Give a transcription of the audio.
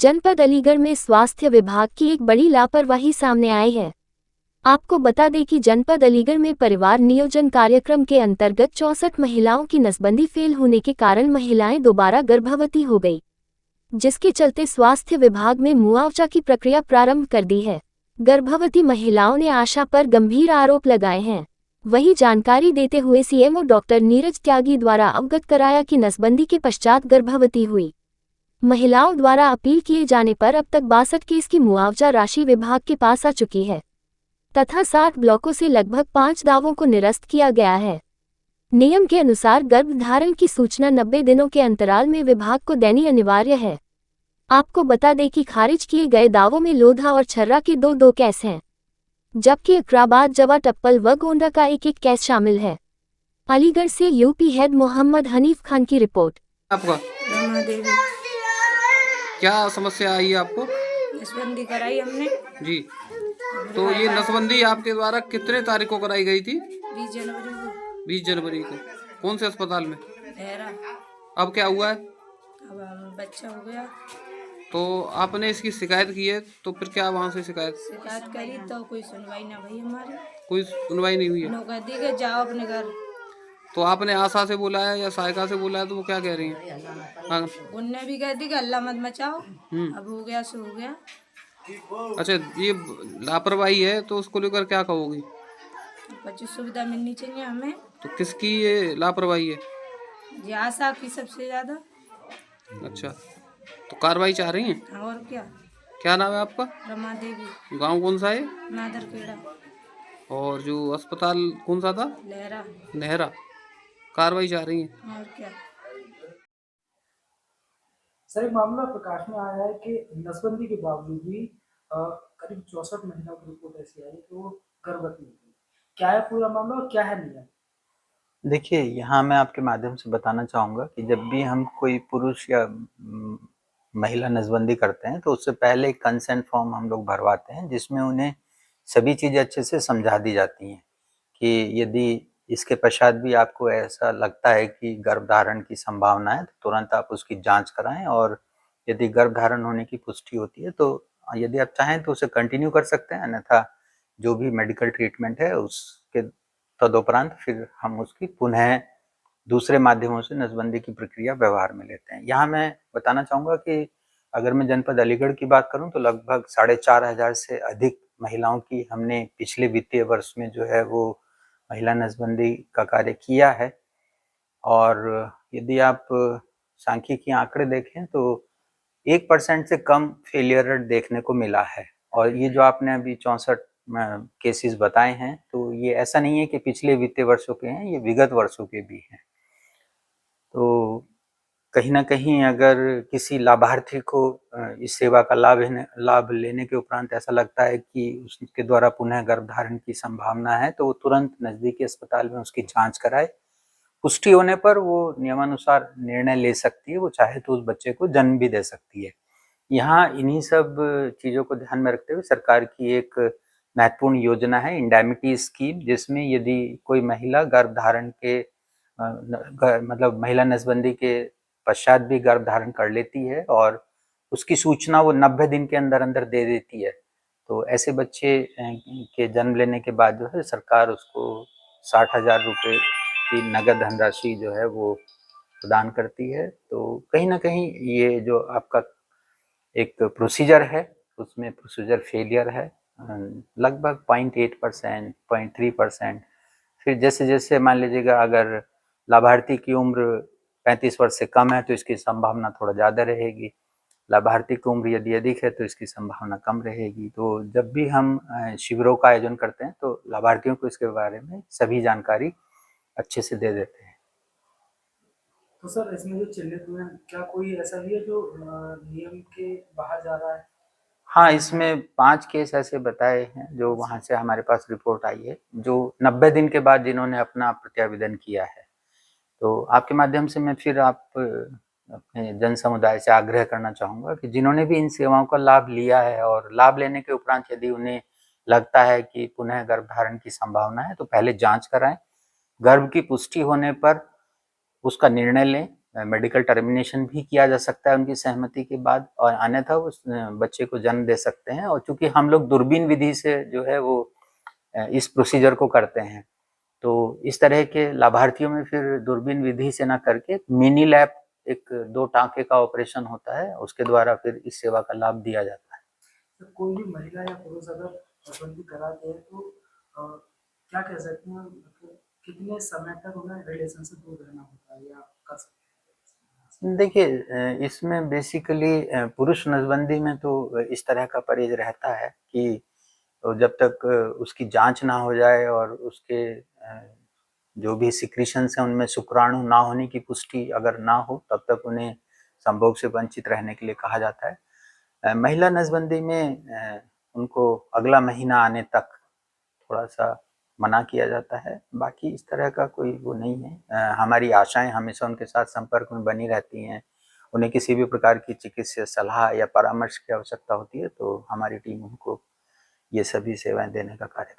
जनपद अलीगढ़ में स्वास्थ्य विभाग की एक बड़ी लापरवाही सामने आई है। आपको बता दें कि जनपद अलीगढ़ में परिवार नियोजन कार्यक्रम के अंतर्गत 64 महिलाओं की नसबंदी फेल होने के कारण महिलाएं दोबारा गर्भवती हो गई, जिसके चलते स्वास्थ्य विभाग में मुआवजा की प्रक्रिया प्रारंभ कर दी है। गर्भवती महिलाओं ने आशा पर गंभीर आरोप लगाए हैं। वही जानकारी देते हुए सीएमओ डॉक्टर नीरज त्यागी द्वारा अवगत कराया कि नसबंदी के पश्चात गर्भवती हुई महिलाओं द्वारा अपील किए जाने पर अब तक 62 केस की मुआवजा राशि विभाग के पास आ चुकी है तथा 60 ब्लॉकों से लगभग 5 दावों को निरस्त किया गया है। नियम के अनुसार गर्भधारण की सूचना 90 दिनों के अंतराल में विभाग को देनी अनिवार्य है। आपको बता दें कि खारिज किए गए दावों में लोधा और छर्रा के दो केस हैं, जबकि इकराबाद, जवा, टप्पल व गोंडा का एक केस शामिल है। अलीगढ़ से यूपी हेड मोहम्मद हनीफ खान की रिपोर्ट। आपका रमा देवी। क्या समस्या आई है आपको? नसबंदी कराई हमने जी, तो ये नसबंदी आपके द्वारा कितने तारीख को कराई गई थी? 20 जनवरी को। 20 जनवरी को। कौन से अस्पताल में? लहरा। अब क्या हुआ है? अब हम बच्चा हो गया। तो आपने इसकी शिकायत की है, तो फिर क्या वहाँ से शिकायत करी तो कोई सुनवाई ना भई हमारी। कोई सुनवाई नहीं हुई है? नो कह दी कि जाओ अपने घर। तो आपने आशा से बोला है या सहायिका से बोला है, तो वो क्या कह रही है? हाँ। उनने भी कह दी कि अल्लाह मत मचाओ। अब हो गया सो हो गया। अच्छा, ये लापरवाही है तो उसको लेकर क्या कहोगी? बच्ची सुविधा मिलनी चाहिए हमें। तो किसकी ये लापरवाही है? ये आशा की सबसे ज्यादा। अच्छा, तो कार्रवाई चाह रही हैं? और क्या। क्या नाम है आपका? रमा देवी। गांव कौन सा है? नादर खेड़ा। और जो अस्पताल कौन सा था? लहरा। नेहरा। कार्रवाई चाह रही हैं? और क्या। सर, एक मामला प्रकाश में आया है कि नसबंदी के बावजूद भी करीब 64 महिलाओं की रिपोर्ट ऐसी आई कि वो गर्भवती हुई। क्या है पूरा मामला और क्या है नियम? देखिए, यहाँ मैं आपके माध्यम से बताना चाहूँगा कि जब भी हम कोई पुरुष या महिला नसबंदी करते हैं तो उससे पहले एक कंसेंट फॉर्म हम लोग भरवाते हैं, जिसमें उन्हें सभी चीज़ें अच्छे से समझा दी जाती हैं कि यदि इसके पश्चात भी आपको ऐसा लगता है कि गर्भधारण की संभावना है तो तुरंत आप उसकी जांच कराएं, और यदि गर्भधारण होने की पुष्टि होती है तो यदि आप चाहें तो उसे कंटिन्यू कर सकते हैं, अन्यथा जो भी मेडिकल ट्रीटमेंट है उसके तदुपरांत फिर हम उसकी पुनः दूसरे माध्यमों से नसबंदी की प्रक्रिया व्यवहार में लेते हैं। यहाँ मैं बताना चाहूँगा कि अगर मैं जनपद अलीगढ़ की बात करूँ तो लगभग 4,500 से अधिक महिलाओं की हमने पिछले वित्तीय वर्ष में जो है वो महिला नसबंदी का कार्य किया है। और यदि आप सांख्यिकीय आंकड़े देखें तो 1% से कम फेलियर रेट देखने को मिला है। और ये जो आपने अभी 64 केसेस बताए हैं, तो ये ऐसा नहीं है कि पिछले वित्तीय वर्षों के हैं, ये विगत वर्षों के भी हैं। तो कहीं ना कहीं अगर किसी लाभार्थी को इस सेवा का लाभ लेने के उपरांत ऐसा लगता है कि उसके द्वारा पुनः गर्भधारण की संभावना है, तो वो तुरंत नज़दीकी अस्पताल में उसकी जांच कराए। पुष्टि होने पर वो नियमानुसार निर्णय ले सकती है, वो चाहे तो उस बच्चे को जन्म भी दे सकती है। यहाँ इन्हीं सब चीज़ों को ध्यान में रखते हुए सरकार की एक महत्वपूर्ण योजना है इंडेमिटी स्कीम, जिसमें यदि कोई महिला गर्भधारण के मतलब महिला नसबंदी के पश्चात भी गर्भधारण कर लेती है और उसकी सूचना वो 90 दिन के अंदर अंदर दे देती है, तो ऐसे बच्चे के जन्म लेने के बाद जो है सरकार उसको 60,000 रुपये की नगद धनराशि जो है वो प्रदान करती है। तो कहीं ना कहीं ये जो आपका एक प्रोसीजर है उसमें प्रोसीजर फेलियर है लगभग 0.8%, 0.3%। फिर जैसे जैसे मान लीजिएगा अगर लाभार्थी की उम्र 35 वर्ष से कम है तो इसकी संभावना थोड़ा ज़्यादा रहेगी, लाभार्थी की उम्र यदि अधिक है तो इसकी संभावना कम रहेगी। तो जब भी हम शिविरों का आयोजन करते हैं तो लाभार्थियों को इसके बारे में सभी जानकारी अच्छे से दे देते हैं। तो सर, इसमें जो चिन्हित हुए हैं, क्या कोई ऐसा भी है जो नियम के बाहर जा रहा है? हाँ, इसमें 5 केस ऐसे बताए हैं जो वहाँ से हमारे पास रिपोर्ट आई है, जो 90 दिन के बाद जिन्होंने अपना प्रत्यावेदन किया है। तो आपके माध्यम से मैं फिर अपने जन समुदाय से आग्रह करना चाहूँगा कि जिन्होंने भी इन सेवाओं का लाभ लिया है और लाभ लेने के उपरांत यदि उन्हें लगता है कि पुनः गर्भधारण की संभावना है तो पहले जांच कराएं। गर्भ की पुष्टि होने पर उसका निर्णय लें मेडिकल टर्मिनेशन भी किया जा सकता है उनकी सहमति के बाद, और अन्यथा उस बच्चे को जन्म दे सकते हैं। और चूंकि हम लोग दूरबीन विधि से जो है वो इस प्रोसीजर को करते हैं, तो इस तरह के लाभार्थियों में फिर दूरबीन विधि से ना करके मिनी लैप, एक 2 टाँके का ऑपरेशन होता है, उसके द्वारा फिर इस सेवा का लाभ दिया जाता है। तो कोई भी महिला या पुरुष अगर नसबंदी कराते हैं तो क्या कह सकते हैं, मतलब कितने समय तक उन्हें रिलेशन से दूर रहना होता है या कर सकते हैं? देखिए, इसमें बेसिकली पुरुष नसबंदी में तो इस तरह का परहेज रहता है कि जब तक उसकी जांच ना हो जाए और उसके जो भी सिक्रीशंस हैं उनमें शुक्राणु ना होने की पुष्टि अगर ना हो, तब तक उन्हें संभोग से वंचित रहने के लिए कहा जाता है। महिला नसबंदी में उनको अगला महीना आने तक थोड़ा सा मना किया जाता है। बाकी इस तरह का कोई वो नहीं है। हमारी आशाएं हमेशा उनके साथ संपर्क में बनी रहती हैं। उन्हें किसी भी प्रकार की चिकित्सीय सलाह या परामर्श की आवश्यकता होती है तो हमारी टीम उनको ये सभी सेवाएं देने का कार्य